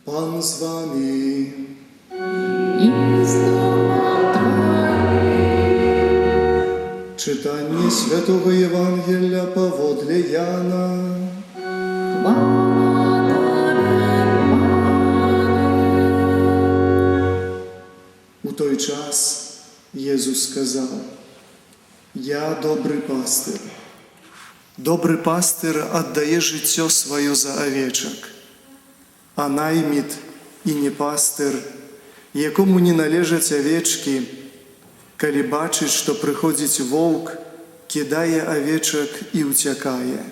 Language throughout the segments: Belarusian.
Пан з вами. І з духом Твоїм. Читання Святого Євангелія поводле Яна. Хвала Тобі, Пане. У той час Єсус сказав: «Я добрий пастир. Добрий пастир віддає життя своє за овечок, а наймит і не пастир, якому не належать овечки, коли бачить, що приходить вовк, кидає овечок і утякає,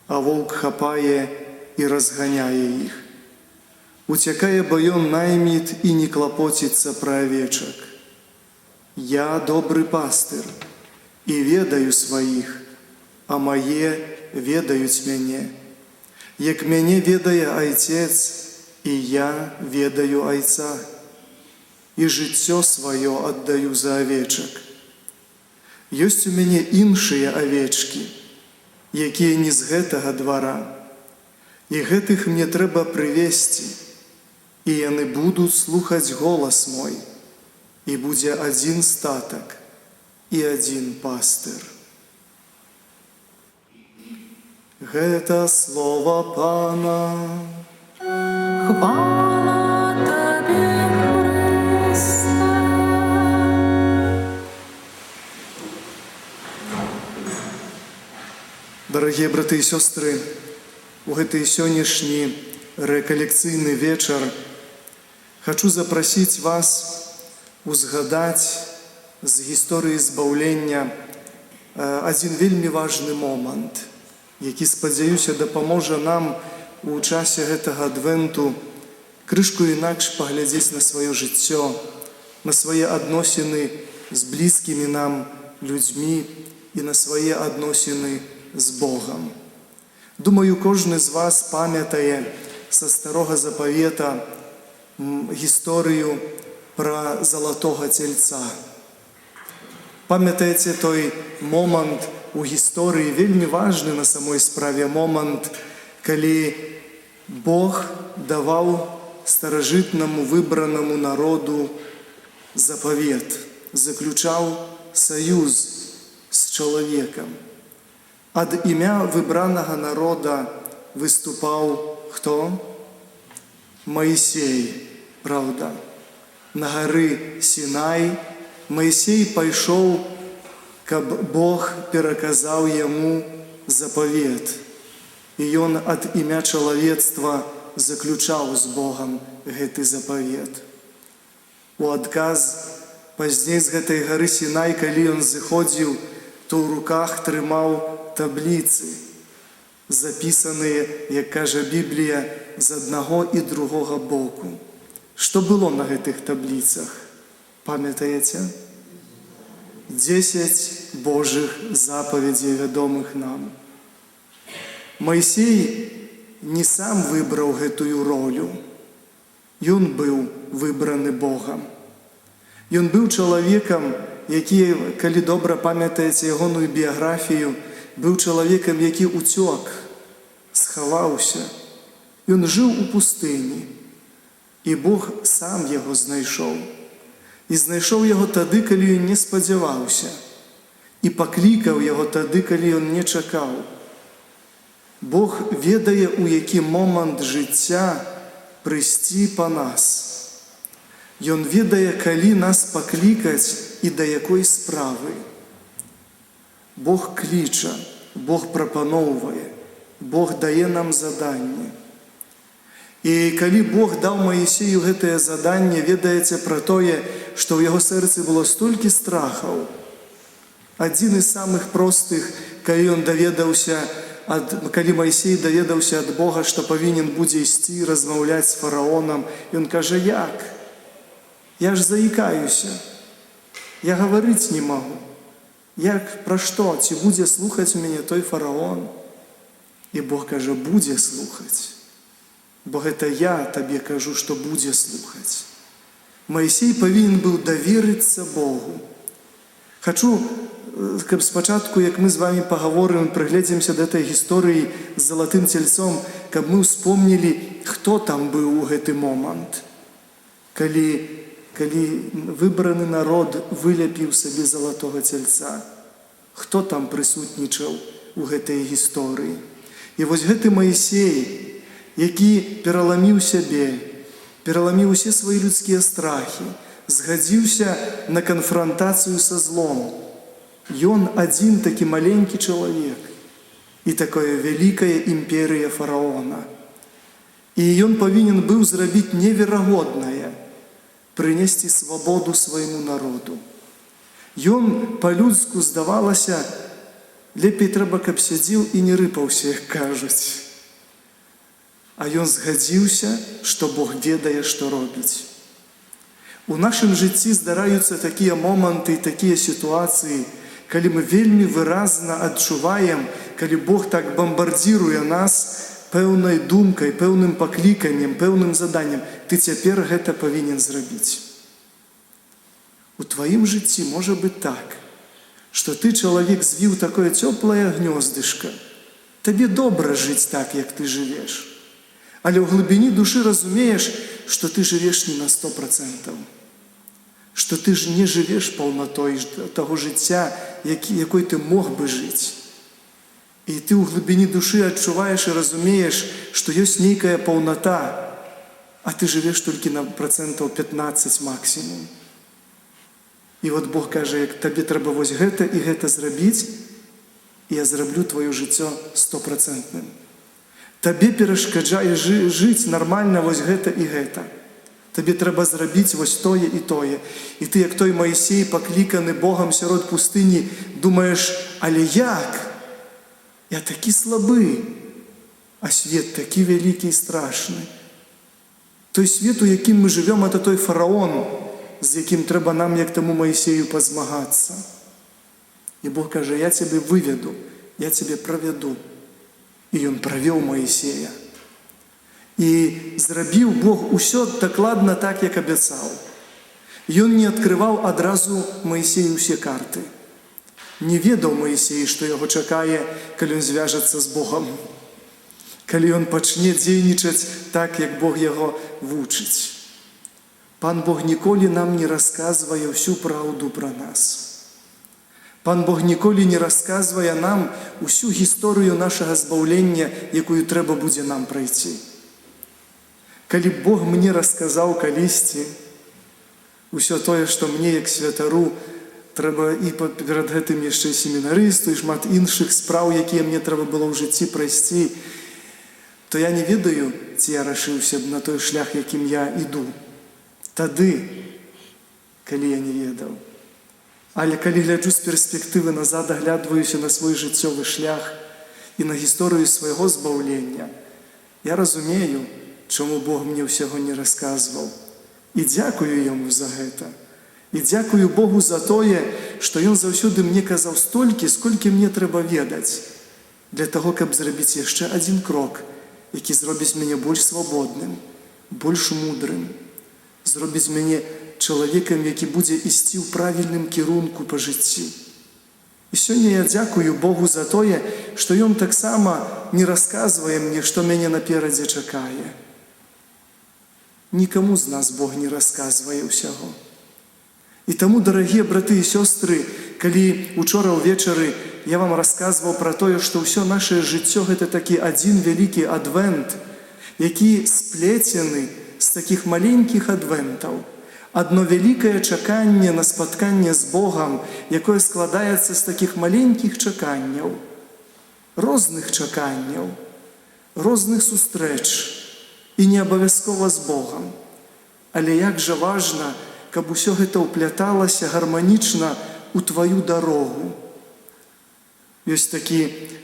а вовк хапає і розганяє їх. Утякає бойом наймит і не клопотиться про овечок. Я добрий пастир, і ведаю своїх, а моє ведають мене. Як мене ведає Отець, і я ведаю Отця, і життя своє віддаю за овечок. Есть у мене інші овечки, які не з гэтага двора, і гэтых мне треба привести, і вони будуть слухати голос мой, і буде один статок і один пастир». Гэта слово Пана. Хвала Тобі, Христе. Дорогие браты и сестры, у гэты сённяшні рэкалекцыйны вечар хочу запросить вас узгадаць з гісторыі збаўлення один вельмі важны момант, які, спадзяюся, дапаможа нам у часе гэтага адвенту крышку інакш паглядзець на сваё жыццё, на свае адносіны з блізкімі нам людзьмі і на свае адносіны з Богом. Думаю, кожны з вас памятае са Старога Запавета гісторыю пра залатога цельца. Памятаеце той момант у гісторыі, вельмі важны на самой справе момант, калі Бог даваў старажытнаму выбранаму народу запавет, заключаў саюз з чалавекам. Ад імя выбранага народа выступаў хто? Маісей, правда. На гары Сінай Маісей пайшоў, каб Бог пераказаў яму запавет. І ён ад імя чалавецтва заключаў з Богам гэты запавет. У адказ пазней з гэтай гары Сінай, калі ён зыходзіў, то ў руках трымаў табліцы, запісаныя, як кажа Біблія, з аднаго і другога боку. Што было на гэтых табліцах? Памятаеце? 10 Божых запаведзей, вядомых нам. Маісей не сам выбраў гэтую ролю. Ён быў выбраны Богам. Ён быў чалавекам, які, калі добра памятаеце ягоную біяграфію, быў чалавекам, які уцёк, схаваўся. Ён жыў у пустыні, і Бог сам яго знайшоў. І знайшоў яго тады, калі ён не спадзяваўся, і паклікаў яго тады, калі ён не чакаў. Бог ведае, у які момант жыцця прыйсці па нас. Ён ведае, калі нас паклікаць і да якой справы. Бог кліча, Бог прапаноўвае, Бог дае нам заданне. І калі Бог даў Маісею гэтае заданне, ведаеце пра тое, што ў яго сэрцы было столькі страхаў. Адзін з самых простых, калі Маісей даведаўся ад Бога, што павінен будзе ісці размаўляць з фараонам, ён кажа: «Як? Я ж заікаюся. Я гаварыць не магу. Як, пра што? Ці будзе слухаць мяне той фараон?» І Бог кажа: «Будзе слухаць. Бо гэта я табе кажу, што будзе слухаць». Маісей павінен быў даверыцца Богу. Хачу каб спачатку, як мы з вами пагаворым, прыгледзімся да этой гісторыі з залатым цельцом, каб мы ўспомнілі, хто там быў у гэты момант, калі выбраны народ выляпіў сабе залатога цельца. Хто там прысутнічаў у гэтай гісторыі? І вось гэты Маісей, які пераламіў сябе, пераламіў усе свае людскія страхі, згадзіўся на канфрантацыю са злом. Ён адзін такі маленькі чалавек і такая вялікая імперыя фараона. І ён павінен быў зрабіць неверагоднае, прынесці свабоду свайму народу. Ён па-людску, здавалася, лепей трэба, каб сядзеў і не рыпаўся, як кажуць. А ён згадзіўся, што Бог ведае, што робіць. У нашым жыцці здараюцца такія моманты, такія сітуацыі, калі мы вельмі выразна адчуваем, калі Бог так бамбардзіруе нас пэўнай думкай, пэўным пакліканнем, пэўным заданнем. Ты цяпер гэта павінен зрабіць. У тваім жыцці можа быць так, што ты, чалавек, звіў такое цёплае гнёздышка. Табе добра жыць так, як ты жывеш. Але ў глыбіні душы разумееш, што ты жывеш не на 100%. Што ты ж не жывеш паўнатой таго жыцця, якой ты мог бы жыць. І ты ў глыбіні душы адчуваеш і разумееш, што ёсць нейкая паўната, а ты жывеш толькі на 15% максімум. І от Бог кажа, як табе трэба вось гэта і гэта зрабіць, і я зраблю твоё жыццё 100%. Табе перашкаджае жыць нармальна вось гэта і гэта. Табе трэба зрабіць вось тое і тое. І ты, як той Маісей, пакліканы Богам сярод пустыні, думаеш, але як? Я такі слабы, а свет такі вялікі і страшны. Той свет, у якім мы жывём, это той фараон, з якім трэба нам, як таму Маісею, пазмагацца. І Бог кажа, я цябе выведу, я цябе правяду. І ён правёў Маісея. І зрабіў Бог усё дакладна так, як абяцаў. Ён не адкрываў адразу Маісею усе карты. Не ведаў Маісей, што яго чакае, калі ён звяжацца з Богам. Калі ён пачне дзейнічаць так, як Бог яго вучыць. Пан Бог ніколі нам не расказвае ўсю праўду пра нас. Пан Бог ніколі не расказвае нам усю гісторыю нашага збаўлення, якую трэба будзе нам прайсці. Калі б Бог мне расказаў калісьці усё тое, што мне, як святару, трэба і перад гэтым яшчэ семінарысту, і шмат іншых спраў, якія мне трэба было ў жыцці прайсці, то я не ведаю, ці я рашыўся б на той шлях, якім я іду. Тады, калі я не ведаў. Але калі гляджу з перспектывы назад, аглядваюся на свой жыццёвы шлях і на гісторыю свайго збаўлення, я разумею, чаму Бог мне ўсяго не расказваў. І дзякую Яму за гэта. І дзякую Богу за тое, што Ён заўсёды мне казаў столькі, сколькі мне трэба ведаць, для таго, каб зрабіць яшчэ адзін крок, які зробіць мяне больш свабодным, больш мудрым, зробіць мяне чалавекам, які будзе ісці ў правільным кірунку па жыцці. І сёння я дзякую Богу за тое, што Ён таксама не расказвае мне, што мяне наперадзе чакае. Нікаму з нас Бог не расказвае ўсяго. І таму, дарагія браты і сёстры, калі учора ўвечары я вам расказваў пра тое, што ўсё нашае жыццё – гэта такі адзін вялікі адвент, які сплецены з такіх маленькіх адвентаў. Адно вялікае чаканне на спатканне з Богам, якое складаецца з такіх маленькіх чаканняў, розных чаканняў, розных сустрэч, і не абавязкова з Богам. Але як жа важна, каб усё гэта ўпляталася гарманічна ў тваю дарогу. Ёсць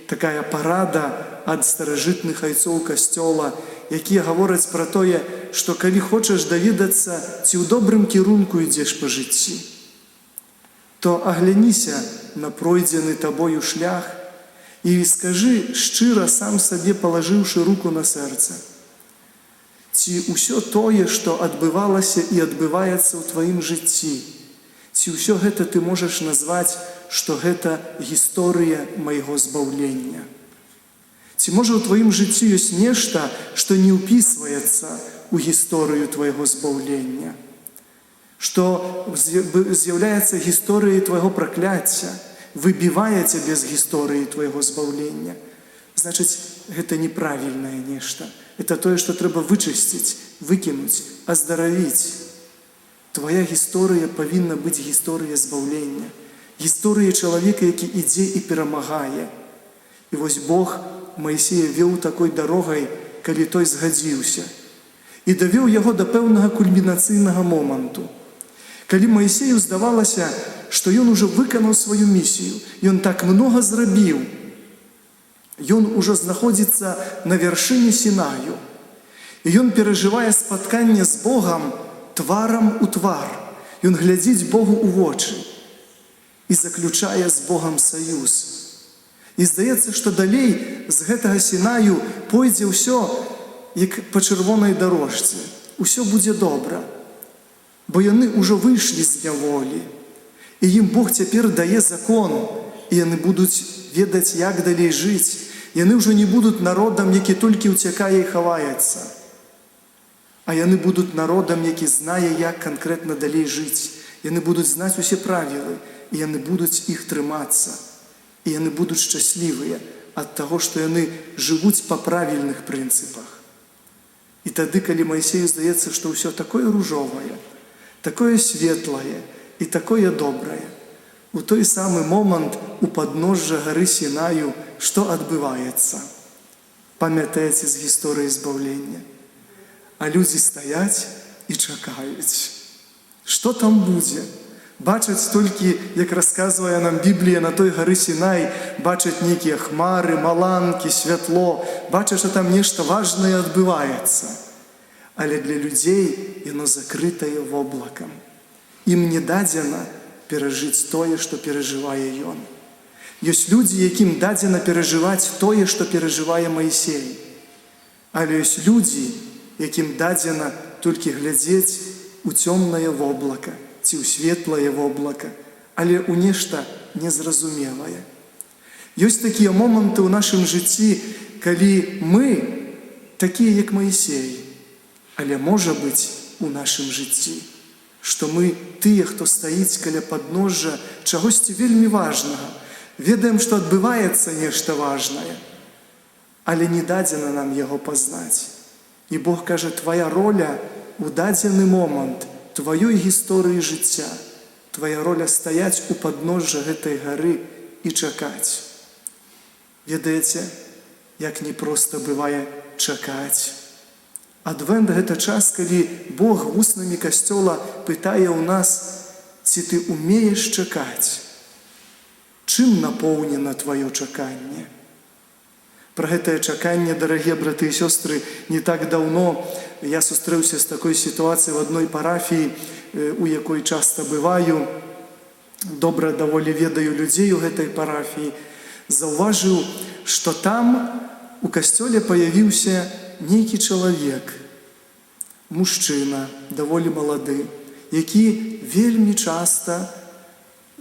такая парада ад старажытных айцоў касцёла, якія гавораць пра тое, што калі хочаш даведацца, ці ў добрым кірунку ідзеш па жыцці, то агляніся на пройдзены табою шлях і скажы шчыра, сам сабе палажыўшы руку на сэрца, ці ўсё тое, што адбывалася і адбываецца ў тваім жыцці, Ці ўсё гэта ты можаш назваць, што гэта гісторыя майго збаўлення? Ці можа ў тваім жыцці ёсць нешта, што не ўпісваецца ў гісторыю твайго збаўлення? Што з'яўляецца гісторыяй твайго пракляцця, выбівае цябе з гісторыі твайго збаўлення? Значыць, гэта неправільнае нешта. Это тое, што трэба вычысціць, выкінуць, аздаравіць. Твая гісторыя павінна быць гісторыя збаўлення, гісторыя чалавека, які ідзе і перамагае. І вось Бог Маісея вёў такой дарогай, калі той згадзіўся, і давёў яго да пэўнага кульмінацыйнага моманту. Калі Маісею здавалася, што ён ужо выканаў сваю місію, ён так многа зрабіў, ён ужо знаходзіцца на вяршыні Сінаю, і ён перажывае спатканне з Богам тварам у твар. Ён глядзіць Богу ў вочы і заключае з Богам саюз. І здаецца, што далей з гэтага Сінаю пойдзе ўсё, як па чырвонай дарожцы. Усё будзе добра, бо яны ўжо выйшлі з няволі. І ім Бог цяпер дае закон, і яны будуць ведаць, як далей жыць. Яны ўжо не будуць народам, які толькі ўцякае і хаваецца. А яны будуць народам, які знае, як канкрэтна далей жыць. Яны будуць знаць усе правілы, і яны будуць іх трымацца. І яны будуць шчаслівыя ад таго, што яны жывуць па правільных прынцыпах. І тады, калі Маісею здаецца, што ўсё такое ружовае, такое светлае і такое добрае, у той самы момант у падножжа гары Сінаю што адбываецца? Памятаеце з гісторыі збаўлення? А людзі стаяць і чакаюць. Што там будзе? Бачаць толькі, як расказвае нам Біблія, на той гары Сінай, бачаць нейкія хмары, маланкі, святло, бачаць, што там нешта важнае адбываецца. Але для людзей яно закрытае воблакам. Ім не дадзена перажыць тое, што перажывае ён. Ёсць людзі, якім дадзена перажываць тое, што перажывае Маісей. Але ёсць людзі, якім дадзена толькі глядзець у цёмнае воблака ці ў светлае воблака, але ў нешта незразумелае. Ёсць такія моманты ў нашым жыцці, калі мы такія, як Маісей, але можа быць у нашым жыцці, што мы тыя, хто стаіць каля падножжа чагосьці вельмі важнага, ведаем, што адбываецца нешта важнае, але не дадзена нам яго пазнаць. І Бог кажа, твая роля у дадзены момант тваёй гісторыі жыцця, твая роля стаяць у падножжа гэтай гары і чакаць. Ведаеце, як непроста бывае чакаць. Адвент – гэта час, калі Бог вуснамі касцёла пытае ў нас, ці ты умееш чакаць? Чым напоўнена тваё чаканне? Пра гэтае чаканне, дарагія браты і сёстры, не так даўно я сустрэўся з такой сітуацыяй в адной парафіі, у якой часта бываю, добра даволі ведаю людзей у гэтай парафіі, заўважыў, што там у касцёле паявіўся нейкі чалавек, мужчына, даволі малады, які вельмі часта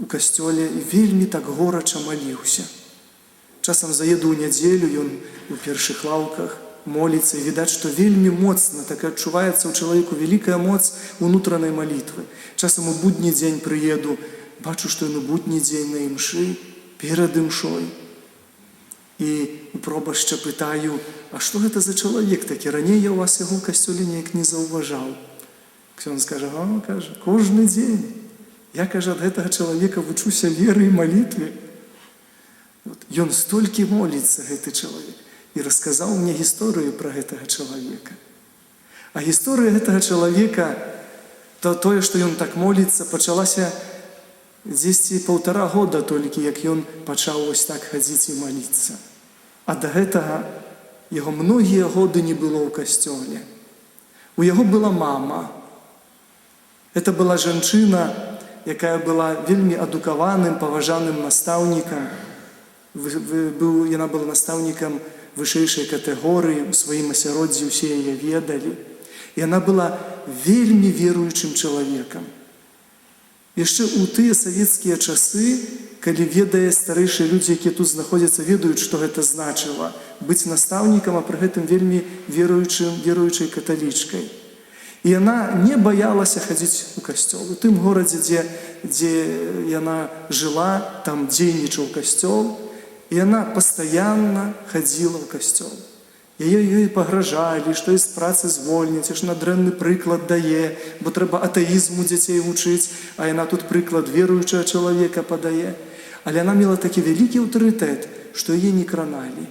у касцёле вельмі так горача маліўся. Часам заеду ў нядзелю, ён у першых лаўках моліцца, і відаць, што вельмі моцна, так адчуваецца ў чалавеку вялікая моц унутранай малітвы. Часам у будні дзень прыеду, бачу, што ён у будні дзень на імшы, перад імшой. І у пробашча пытаю, а што гэта за чалавек такі? Раней я ў вас яго ў касцёле неяк не заўважаў. Ксёндз кажа, кажа, кожны дзень. Я, кажа, ад гэтага чалавека вучуся веры і малітве. Ён столькі моліцца, гэты чалавек, і расказаў мне гісторыю пра гэтага чалавека. А гісторыя гэтага чалавека, тое, што ён так моліцца, пачалася дзесьці 1,5 года толькі, як ён пачаў вось так хадзіць і маліцца. А да гэтага яго многія годы не было ў касцёле. У яго была мама. Гэта была жанчына, якая была вельмі адукаваным, паважаным настаўнікам. Яна была настаўнікам вышэйшай катэгорыі, у сваім асяроддзі ўсе яе ведалі. І яна была вельмі веруючым чалавекам. Яшчэ ў тыя савецкія часы, калі ведае старэйшыя людзі, якія тут знаходзяцца, ведаюць, што гэта значыла быць настаўнікам, а пры гэтым вельмі веруючай каталічкай. І яна не баялася хадзіць у касцёл. У тым горадзе, дзе яна жыла, там дзейнічаў касцёл, і яна пастаянна хадзіла ў касцёл. Ёй пагражалі, што з працы звольняць, аж на дрэнны прыклад дае, бо трэба атэізму дзяцей вучыць, а яна тут прыклад веруючага чалавека падае. Але яна мела такі вялікі аўтарытэт, што яе не краналі.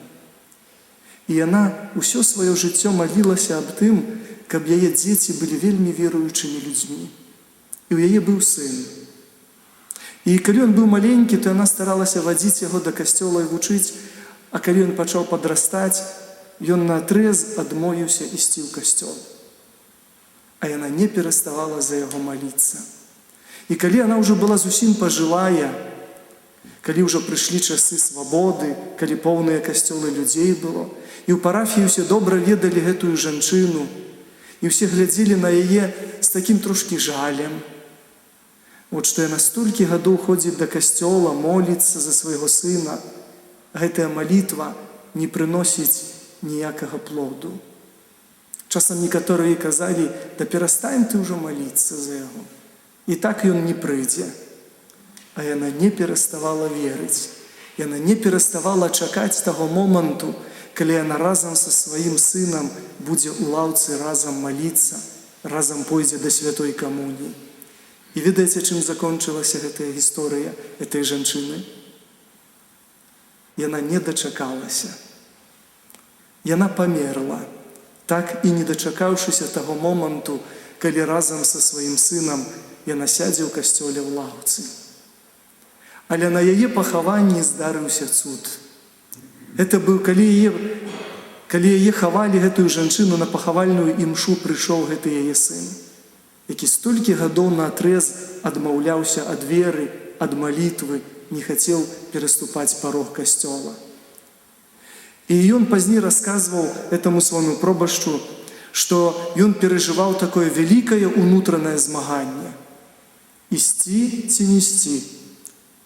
І яна ўсё сваё жыццё малілася аб тым, каб яе дзеці былі вельмі веруючымі людзьмі. І ў яе быў сын. І калі ён быў маленькі, то яна старалася вадзіць яго да касцёла і вучыць, а калі ён пачаў падрастаць, ён наадрэз адмовіўся ісці ў касцёл. А яна не пераставала за яго маліцца. І калі яна ўжо была зусім пажылая, калі ўжо прыйшлі часы свабоды, калі поўныя касцёлы людзей было, і ў парафіі ўсе добра ведалі гэтую жанчыну, і ўсе глядзелі на яе з такім трошкі жалем. От што яна столькі гадоў ходзіць да касцёла, моліцца за свайго сына, гэтая малітва не прыносіць ніякага плоду. Часам некаторыя казалі, да перастань ты ўжо маліцца за яго. І так ён не прыйдзе. А яна не пераставала верыць. Яна не пераставала чакаць таго моманту, калі яна разам са сваім сынам будзе ў лаўцы разам маліцца, разам пойдзе да святой камуніі. І ведаеце, чым закончылася гэтая гісторыя этой жанчыны? Яна не дачакалася. Яна памерла, так і не дачакаўшыся таго моманту, калі разам са сваім сынам яна сядзе ў касцёле ў лаўцы. Але на яе пахаванні здарыўся цуд. Гэта быў, калі яе хавалі, гэтую жанчыну, на пахавальную імшу прыйшоў гэты яе сын, які столькі гадоў наадрэз адмаўляўся ад веры, ад малітвы, не хацеў пераступаць парог касцёла. І ён пазней расказваў этаму свайму пробашчу, што ён перажываў такое вялікае ўнутранае змаганне. Ісці ці не ісці?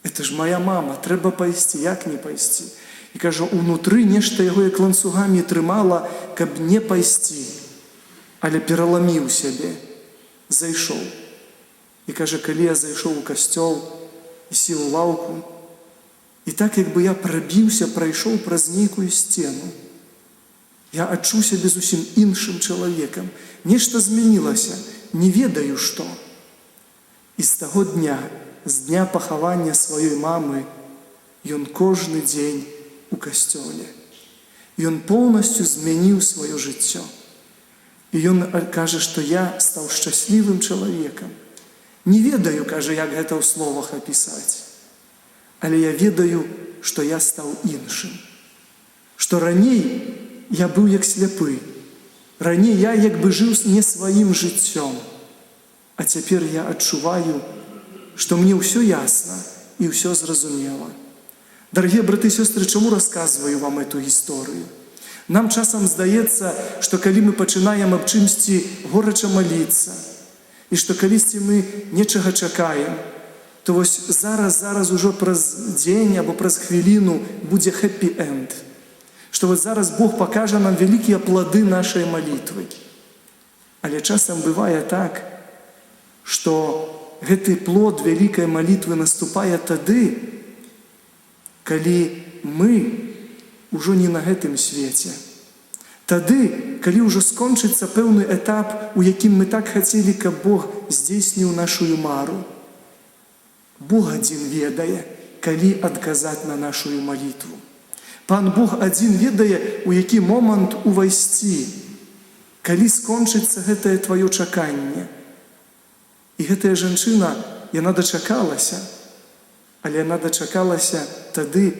Это ж моя мама, трэба пайсці, як не пайсці? І кажа, унутры нешта яго як ланцугамі трымала, каб не пайсці. Але пераламіў сябе, зайшоў. І кажа, калі я зайшоў у касцёл і сеў у лаўку, і так, як бы я прабіўся, прайшоў праз нейкую сцену. Я адчуў сябе зусім іншым чалавекам. Нешта змянілася, не ведаю што. І з таго дня, з дня пахавання сваёй мамы, ён кожны дзень у касцёле. Ён поўнасцю змяніў сваё жыццё. І ён кажа, што я стаў шчаслівым чалавекам. Не ведаю, кажа, як гэта ў словах апісаць. Але я ведаю, што я стаў іншым. Што раней я быў як сляпы. Раней я як бы жыў не сваім жыццём. А цяпер я адчуваю, што мне ўсё ясна і ўсё зразумела. Дарагія браты і сёстры, чаму расказваю вам эту гісторыю? Нам часам здаецца, што калі мы пачынаем аб чымсьці горача маліцца, і што калісьці мы нечага чакаем, то вось зараз ужо праз дзень або праз хвіліну будзе хэппі-энд. Што вось зараз Бог пакажа нам вялікія плады нашай малітвы. Але часам бывае так, што гэты плод вялікай малітвы наступае тады, калі мы ўжо не на гэтым свеце. Тады, калі ўжо скончыцца пэўны этап, у якім мы так хацелі, каб Бог здзейсніў нашую мару. Бог адзін ведае, калі адказаць на нашую малітву. Пан Бог адзін ведае, у які момант увайсці, калі скончыцца гэтае тваё чаканне. І гэтая жанчына, яна дачакалася, але яна дачакалася тады,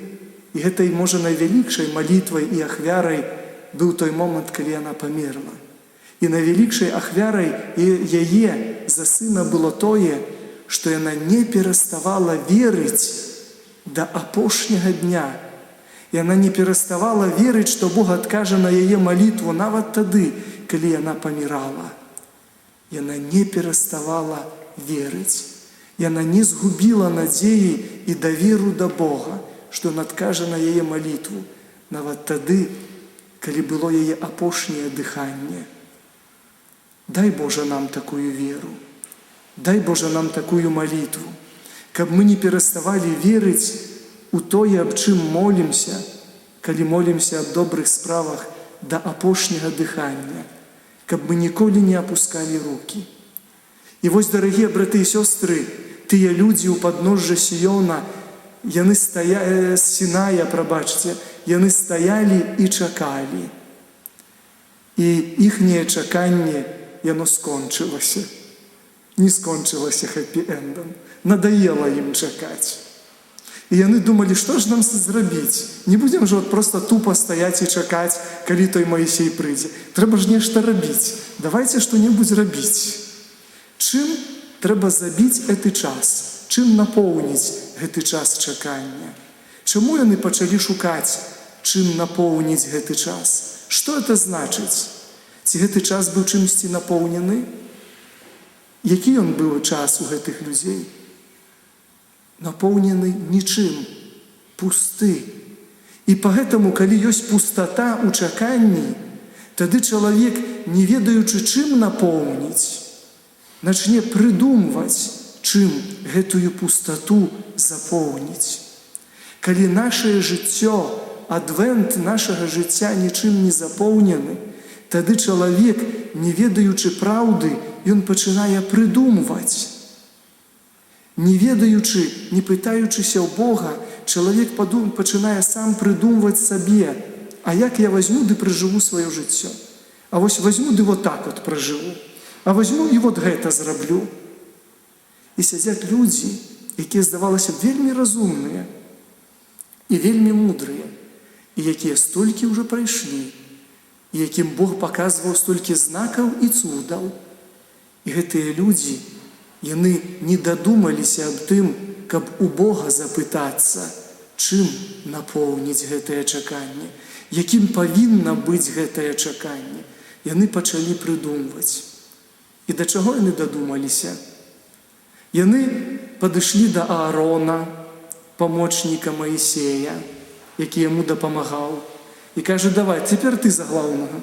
і гэтай, можа, найвялікшай малітвай і ахвярай быў той момант, калі яна памерла. І найвялікшай ахвярай яе за сына было тое, што яна не пераставала верыць да апошняга дня. Яна не пераставала верыць, што Бог адкажа на яе малітву нават тады, калі яна памірала. Яна не пераставала верыць. Яна не згубіла надзеі і даверу да Бога, што ён адкажа на яе малітву, нават тады, калі было яе апошняе дыханне. Дай, Божа, нам такую веру. Дай, Божа, нам такую малітву, каб мы не пераставалі верыць у тое, аб чым молімся, калі молімся аб добрых справах да апошняга дыхання, каб мы ніколі не апускалі рукі. І вось, дарагія браты і сёстры, тыя людзі ў падножжа Сіёна, яны Сіная, яны стаялі і чакалі. І іхняе чаканне, яно скончылася. Не скончылася хэппі-эндам. Надаела ім чакаць. І яны думалі, што ж нам зрабіць? Не будзем жа проста тупа стаяць і чакаць, калі той Маісей прыйдзе. Трэба ж нешта рабіць. Давайце што-небудзь рабіць. Чым трэба забіць гэты час? Чым напоўніць гэты час чакання? Чаму яны пачалі шукаць, чым напоўніць гэты час? Што гэта значыць? Ці гэты час быў чымсьці напоўнены? Які ён быў час у гэтых людзей? Напоўнены нічым, пусты. І пагэтаму, калі ёсць пустата ў чаканні, тады чалавек, не ведаючы, чым напоўніць, начне прыдумваць, чым гэтую пустату запоўніць. Калі нашае жыццё, адвент нашага жыцця нічым не запоўнены, тады чалавек, не ведаючы праўды, ён пачынае прыдумваць. Не ведаючы, не пытаючыся ў Бога, чалавек пачынае сам прыдумваць сабе, а як я возьму ды пражыву сваё жыццё? А вось возьму ды вот так вот пражыву. А возьму і вот гэта зраблю. І сядзяць людзі, якія, здавалася, вельмі разумныя і вельмі мудрыя, і якія столькі ўжо прайшлі, і якім Бог паказваў столькі знакаў і цудаў. І гэтыя людзі, яны не дадумаліся аб тым, каб у Бога запытацца, чым напоўніць гэтае чаканне, якім павінна быць гэтае чаканне. Яны пачалі прыдумваць. І да чаго яны дадумаліся? Яны падышлі да Аарона, памочніка Маісея, які яму дапамагаў, і кажа: давай, цяпер ты за глаўнага.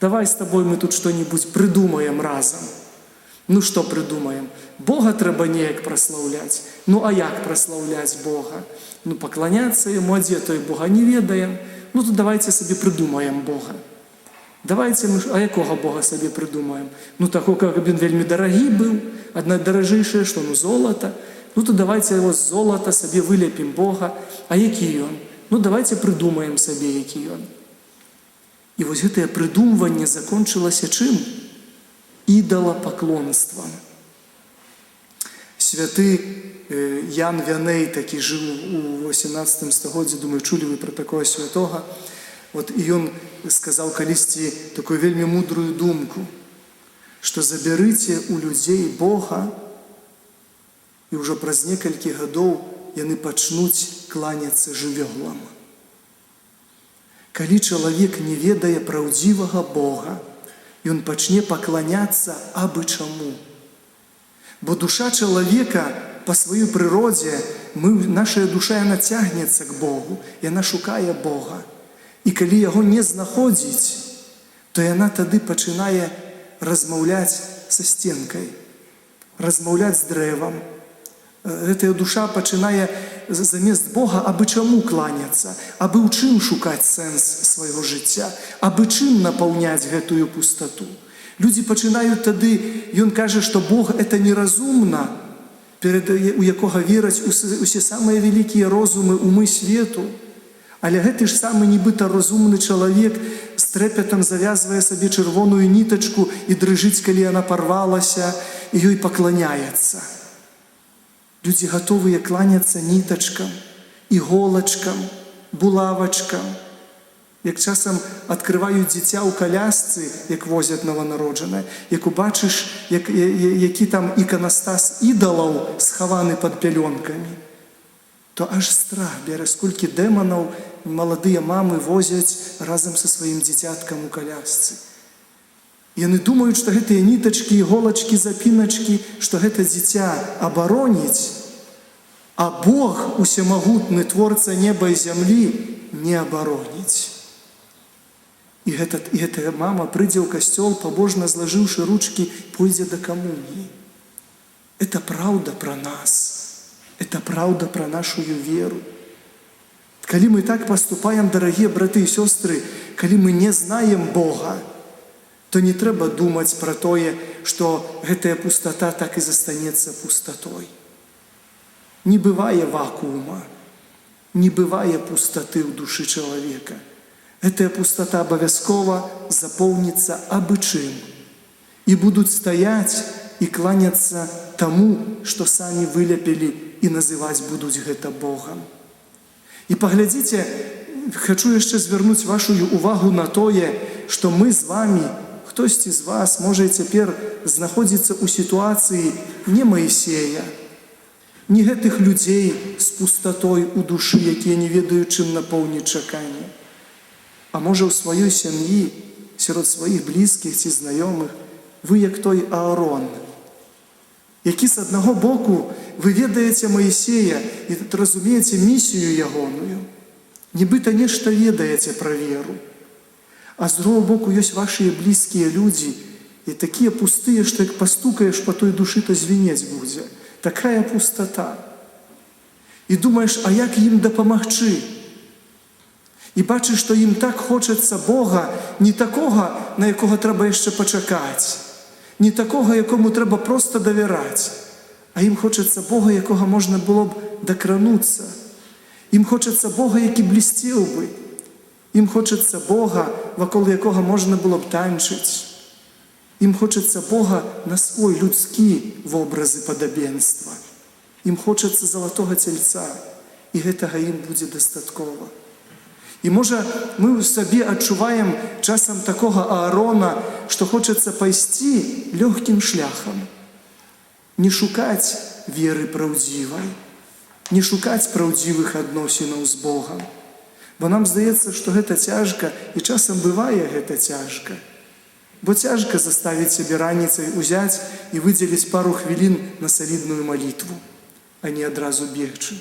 Давай з табой мы тут што-небудзь прыдумаем разам. Ну што прыдумаем? Бога трэба неяк праслаўляць. Ну а як праслаўляць Бога? Ну пакланяцца яму, а дзе той Бога не ведаем. Ну то давайце сабе прыдумаем Бога. Давайте мы, а якога Бога сабе прыдумаем? Ну таго, каб ён вельмі дарагі быў, адна даражэйшае, што золата. Ну то давайте з золата сабе вылепім Бога. А які ён? Ну давайте прыдумаем сабе, які ён. І вось гэтае прыдумванне закончылася чым? Ідалапаклонствам. Святы Ян Вяней такі жыў у 18 стагоддзі, думаю, чулі вы пра такого святога. Вот, і ён сказаў калісьці такую вельмі мудрую думку, што забярыце у людзей Бога, і ўжо праз некалькі гадоў яны пачнуць кланяцца жывёлам. Калі чалавек не ведае праўдзівага Бога, ён пачне пакланяцца абы чаму. Бо душа чалавека па сваёй прыродзе, нашая душа, яна цягнецца к Богу, яна шукае Бога. І калі яго не знаходзіць, то яна тады пачынае размаўляць са сценкай, размаўляць з дрэвам. Гэтая душа пачынае замест Бога абы чаму кланяцца, абы ў чым шукаць сэнс свайго жыцця, абы чым напаўняць гэтую пустату. Людзі пачынаюць тады, ён кажа, што Бог — это неразумна, у якога вераць усе самыя вялікія розумы, умы свету. Але гэты ж самы нібыта разумны чалавек з трэпетам завязвае сабе чырвоную нітачку і дрыжыць, калі яна парвалася, і ёй пакланяецца. Людзі гатовыя кланяцца нітачкам, іголачкам, булавачкам. Як часам адкрываюць дзіця ў калясцы, як возяць нованароджанае, як убачыш, які там іканастас ідалаў схаваны пад пялёнкамі, то аж страх бярэ, сколькі дэманаў маладыя мамы возяць разам са сваім дзіцяткам у калясцы. Яны думаюць, што гэтыя нітачкі, іголачкі, запіначкі, што гэта дзіця абароніць, а Бог, усемагутны творца неба і зямлі, не абароніць. І гэтая мама прыйдзе ў касцёл, пабожна злажыўшы ручкі, пойдзе да камуніі. Это правда пра нас. Это правда пра нашую веру. Калі мы так паступаем, дарагія браты і сёстры, калі мы не знаем Бога, то не трэба думаць пра тое, што гэтая пустата так і застанецца пустатой. Не бывае вакуума, не бывае пустаты ў душы чалавека. Гэтая пустата абавязкова запоўніцца абы чым. І будуць стаяць і кланяцца таму, што самі выляпілі і называць будуць гэта Богам. І паглядзіце, хачу яшчэ звярнуць вашу увагу на тое, што мы з вамі, хтосьці з вас можа цяпер знаходзіцца ў сітуацыі не Маісея, не гэтых людзей з пустатой у душы, якія не ведаюць, чым напоўніць чаканне. А можа ў сваёй сям'і, сярод сваіх блізкіх ці знаёмых, вы як той Аарон, які з аднаго боку вы ведаеце Маісея і разумееце місію ягоную, нібыта нешта ведаеце пра веру. А з другого боку ёсць вашыя блізкія людзі, і такія пустыя, што як пастукаеш па той душы, то звінець будзе. Такая пустата. І думаеш, а як ім дапамагчы? І бачыш, што ім так хочацца Бога, не такога, на якога трэба яшчэ пачакаць, не такога, якому трэба проста давяраць, а ім хочацца Бога, якога можна было б дакрануцца. Ім хочацца Бога, які блісцеў бы. Ім хочацца Бога, вакол якога можна было б танчыць. Ім хочацца Бога на свой людскі вобразы падабенства. Ім хочацца залатога цельца, і гэтага ім будзе дастаткова. І можа, мы ў сабе адчуваем часам такога Аарона, што хочацца пайсці лёгкім шляхам. Не шукаць веры праўдзівай, не шукаць праўдзівых адносінаў з Богам. Бо нам здаецца, што гэта цяжка, і часам бывае гэта цяжка. Бо цяжка заставіць сябе раніцай узяць і выдзеліць пару хвілін на салідную малітву, а не адразу бегчы.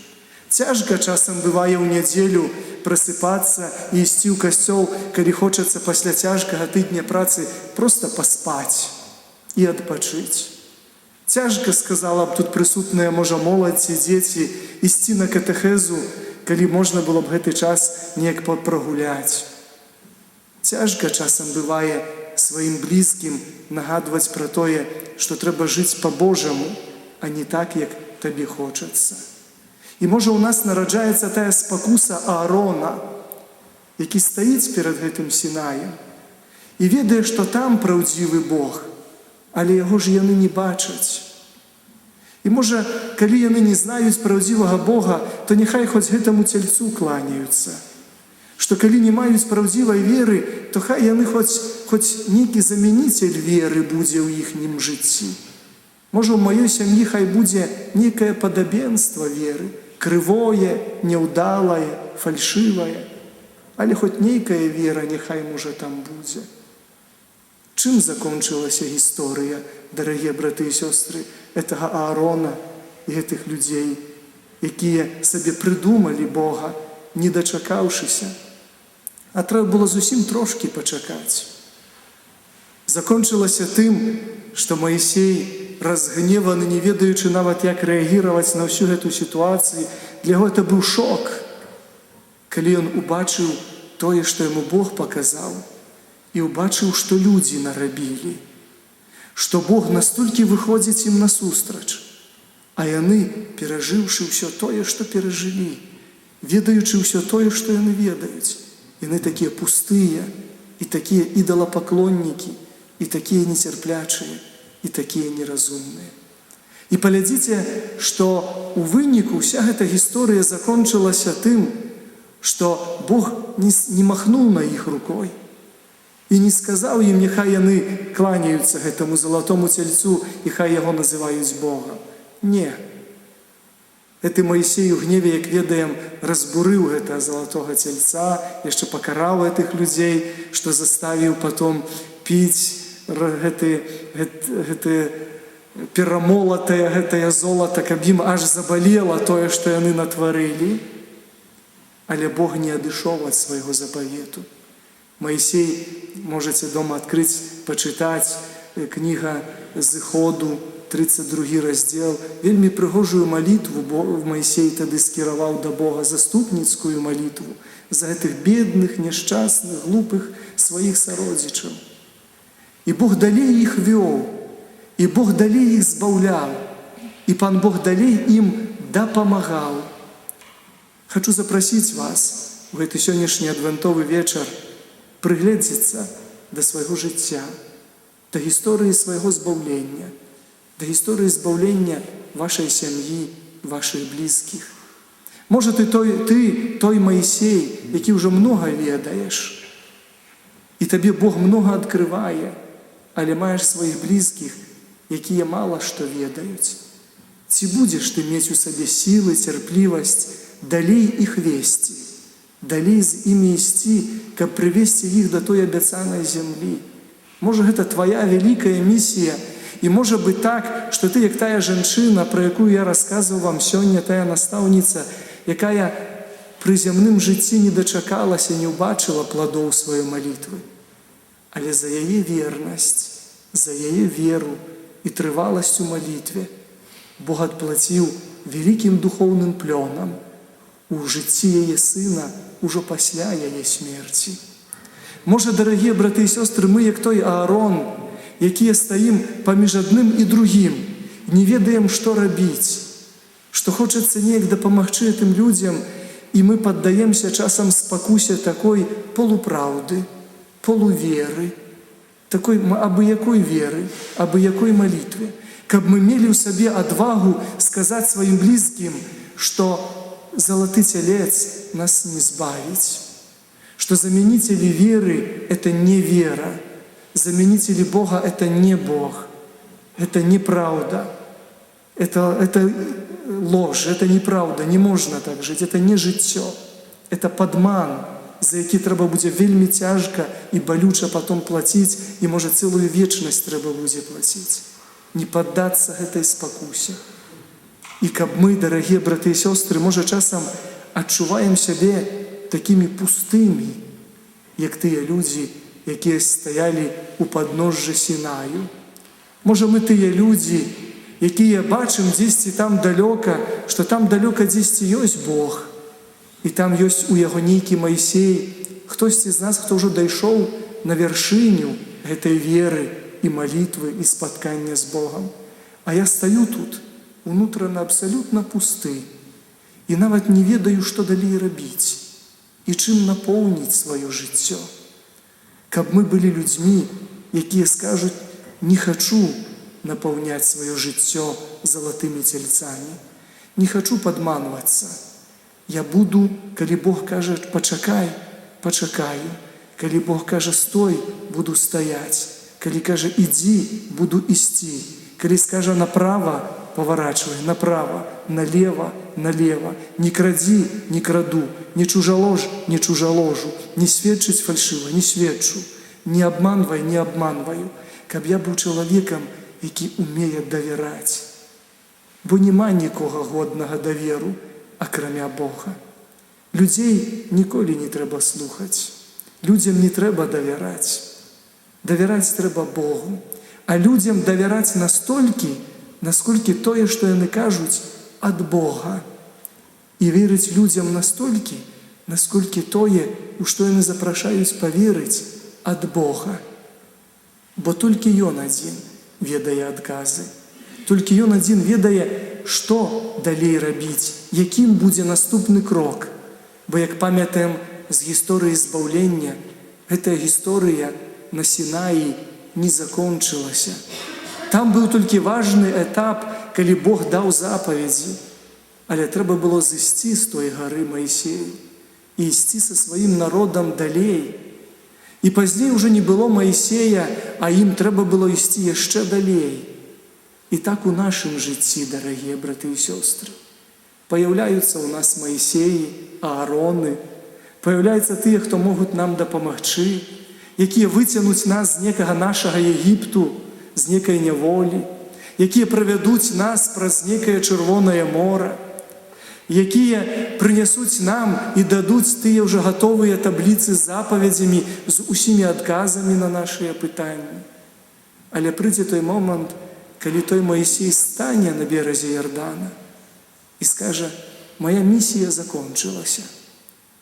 Цяжка часам бывае ў нядзелю прасыпацца і ісці ў касцёл, калі хочацца пасля цяжкага тыдня працы проста паспаць і адпачыць. Цяжка, сказала б тут прысутная, можа, моладзь ці дзеці, ісці на катэхезу, калі можна было б гэты час неяк прагуляць. Цяжка часам бывае сваім блізкім нагадваць пра тое, што трэба жыць па-божаму, а не так, як табе хочацца. І можа ў нас нараджаецца тая спакуса Аарона, які стаіць перад гэтым Сінаем і ведае, што там праўдзівы Бог, але яго ж яны не бачаць. І можа, калі яны не знаюць праўдзівага Бога, то няхай хоць гэтаму цельцу кланяюцца. Што калі не маюць праўдзівай веры, то хай яны хоць нейкі замяніцель веры будзе ў іхнім жыцці. Можа, ў маёй сям'і хай будзе нейкае падабенства веры, крывое, няўдалае, фальшывае, але хоць нейкая вера няхай, можа, там будзе. Чым закончылася гісторыя, дарагія браты і сёстры, гэтага Аарона і гэтых людзей, якія сабе прыдумалі Бога, не дачакаўшыся, а трэба было зусім трошкі пачакаць. Закончылася тым, што Маісей, разгневаны, не ведаючы нават, як рэагіраваць на ўсю гэту сітуацыю, для яго гэта быў шок, калі ён убачыў тое, што яму Бог паказаў, і убачыў, што людзі нарабілі, што Бог настолькі выходзіць ім насустрач, а яны, перажыўшы ўсё тое, што перажылі, ведаючы ўсё тое, што яны ведаюць, яны такія пустыя, і такія ідалапаклоннікі, і такія нецярплячыя, і такія неразумныя. І паглядзіце, што ў выніку ўся гэта гісторыя закончылася тым, што Бог не махнуў на іх рукой і не сказаў ім, няхай яны кланяюцца гэтаму залатому цельцу і хай яго называюць Богам. Не. Гэты Маісей у гневе, як ведаем, разбурыў гэта залатога цельца, яшчэ пакараў гэтых людзей, што заставіў потом піць гэты перамолатае гэтае золата, каб ім аж забалела тое, што яны натварылі. Але Бог не адышоў ад свайго запавету. Маісей, можаце дома адкрыць, пачытаць, кніга Зыходу, 32 раздзел. Вельмі прыгожую малітву Маісей тады скіраваў да Бога, заступніцкую малітву за гэтых бедных, няшчасных, глупых сваіх сародзічаў. І Бог далей іх вёў, і Бог далей іх збаўляў, і Пан Бог далей ім дапамагаў. Хачу запрасіць вас у гэты сённяшні адвентовы вечар прыгледзецца да свайго жыцця, да гісторыі свайго збаўлення, да гісторыі збаўлення вашай сям'і, вашых блізкіх. Можа, ты той Маісей, які ўжо многа ведаеш, і табе Бог многа адкрывае, але маеш сваіх блізкіх, якія мала што ведаюць. Ці будзеш ты мець у сабе сілы, цярплівасць далей іх весці, далей з імі ісці, каб прывесці іх да той абяцанай зямлі? Можа, гэта твая вялікая місія, і можа быць так, што ты, як тая жанчына, пра якую я расказваў вам сёння, тая настаўніца, якая пры зямным жыцці не дачакалася, не ўбачыла пладоў сваёй малітвы. Але за яе вернасць, за яе веру і трываласць у малітве Бог адплаціў вялікім духоўным плёнам у жыцці яе сына ўжо пасля яе смерці. Можа, дарагія браты і сёстры, мы, як той Аарон, якія стаім паміж адным і другім, не ведаем, што рабіць, што хочацца неяк дапамагчы гэтым людзям, і мы паддаемся часам спакусе такой полупраўды, полуверы, такой абы-якой веры, абы-якой малітве, каб мы мелі ў сабе адвагу сказаць сваім блізкім, што залаты целец нас не збавіць, что заменители веры – это не вера, заменители Бога – это не Бог, это неправда, это ложь, это неправда, не можно так жить, это не жыццё, это падман, за які трэба будзе вельмі цяжка і балюча потом плаціць, і, можа, цэлую вечнасць трэба будзе плаціць. Не паддацца гэтай спакусе. І каб мы, дарагія браты і сёстры, можа, часам адчуваем сябе такімі пустымі, як тыя людзі, якія стаялі у падножжы Сінаю. Можа, мы тыя людзі, якія бачым дзесьці там далёка, што там далёка дзесьці ёсць Бог, і там ёсць у яго нейкі Маісей, хтосьці з нас, хто ўжо дайшоў на вяршыню гэтай веры і малітвы і спаткання з Богам. А я стаю тут, унутрана абсалютна пусты, і нават не ведаю, што далей рабіць і чым напоўніць сваё жыццё. Каб мы былі людзьмі, якія скажуць: не хачу напаўняць сваё жыццё залатымі цельцамі, не хачу падманвацца. Я буду, калі Бог кажа: пачакай, пачакаю. Калі Бог кажа: стой, буду стаяць. Калі кажа: ідзі, буду ісці. Калі скажа: направо, поворачивай, направо, налево, налево. Не крадзі, не краду, не чужалож, не чужаложу, не сведчыць фальшыва, не сведчу, не обманвай, не обманваю. Каб я быў чалавекам, які умее давяраць. Бо няма нікога годнага даверу, акрамя Бога. Людзей ніколі не трэба слухаць. Людзям не трэба давяраць. Давяраць трэба Богу. А людзям давяраць настолькі, насколькі тое, што яны кажуць, ад Бога. І верыць людзям настолькі, насколькі тое, у што яны запрашаюць паверыць, ад Бога. Бо толькі Ён адзін ведае адказы. Толькі Ён адзін ведае, што далей рабіць, якім будзе наступны крок. Бо, як памятаем з гісторыі збаўлення, гэтая гісторыя на Сінаі не закончылася. Там быў толькі важны этап, калі Бог даў запаведзі. Але трэба было зысці з той гары Маісею і ісці са сваім народам далей. І пазней уже не было Маісея, а ім трэба было ісці яшчэ далей. І так у нашым жыцці, дарагія браты і сёстры, паяўляюцца ў нас Маісеі, Аароны, паяўляюцца тыя, хто могуць нам дапамагчы, якія выцягнуць нас з некага нашага Егіпту, з некай няволі, якія правядуць нас праз некае чырвонае мора, якія прынясуць нам і дадуць тыя ўжо гатовыя табліцы з запаведзямі, з усімі адказамі на нашыя пытанні. Але прыйдзе той момант, калі той Маісей стане на беразе Ярдана і скажа: «Моя місія закончылася,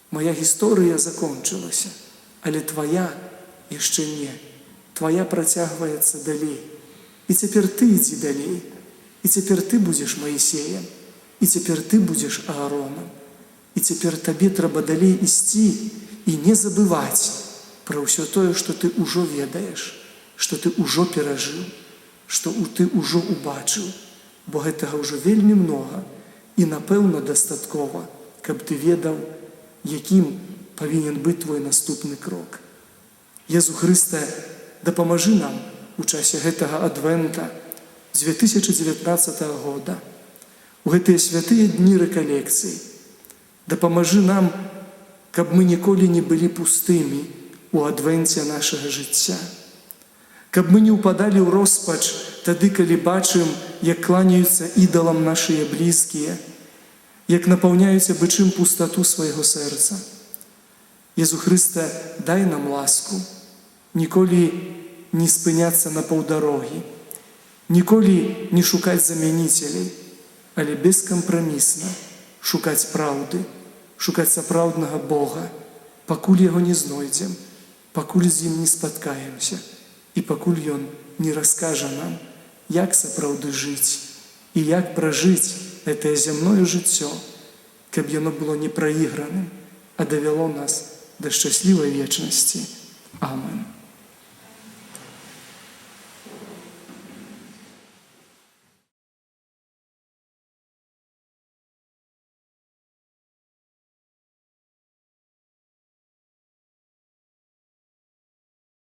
моя гісторыя закончылася, але твоя яшчэ не, твоя працягваецца далей. І цяпер ты ідзі далей, і цяпер ты будзеш Маісеем, і цяпер ты будзеш Ааронам, і цяпер табе трэба далей ісці і не забываць пра ўсё тое, што ты ўжо ведаеш, што ты ўжо перажыў, што ты ўжо убачыў, бо гэтага ўжо вельмі многа і, напэўна, дастаткова, каб ты ведаў, якім павінен быць твой наступны крок. Езу Хрысте, дапамажы нам у часе гэтага адвента 2019 года, у гэтыя святыя дні рэкалекцыі. Дапамажы нам, каб мы ніколі не былі пустымі у адвенце нашага жыцця, каб мы не ўпадалі ў роспач тады, калі бачым, як кланяюцца ідалам нашыя блізкія, як напаўняюць абычым пустату свайго сэрца. Езу Хрысте, дай нам ласку ніколі не спыняцца на паўдарогі, ніколі не шукаць замяніцелей, але бескампрамісна шукаць праўды, шукаць сапраўднага Бога, пакуль яго не знойдзем, пакуль з ім не спаткаемся і пакуль ён не раскажа нам, як сапраўды жыць і як пражыць гэтае зямное жыццё, каб яно было не праіграным, а давяло нас да шчаслівай вечнасці. Амен.